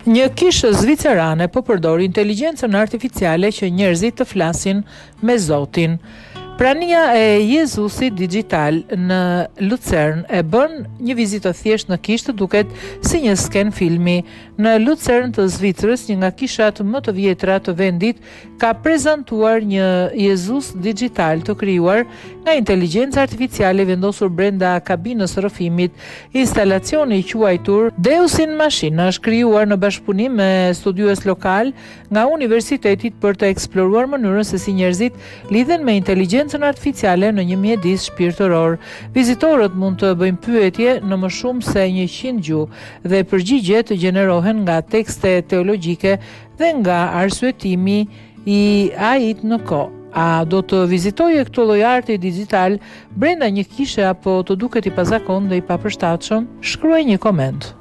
Një kishë zvicerane po përdor inteligjencën artificiale që njerëzit të flasin me Zotin. Prania e Jezusit digital në Lucern e bën një vizitë thjesht në kishë të duket si një sken filmi. Në Lucern të Zvicrës, një nga kishat më të vjetra të vendit ka prezantuar një Jezus digital të krijuar nga inteligjenca artificiale vendosur brenda kabinës rrëfimit. Instalacioni i quajtur Deus in Machina është krijuar në bashkëpunim me studiues lokal nga universitetit për të eksploruar mënyrën se si njerëzit lidhen me inteligjencën artificiale në një mjedis shpirtëror. Vizitorët mund të bëjnë pyetje në më shumë se 100 gjuhë dhe përgjigjet gjenerohen nga tekste teologjike dhe nga arsyetimi i AI-t në kohë. A do të vizitoje këtë lloj arti digital brenda një kishe apo të duket i pazakontë dhe i papërshtatshëm? Shkruaj një koment.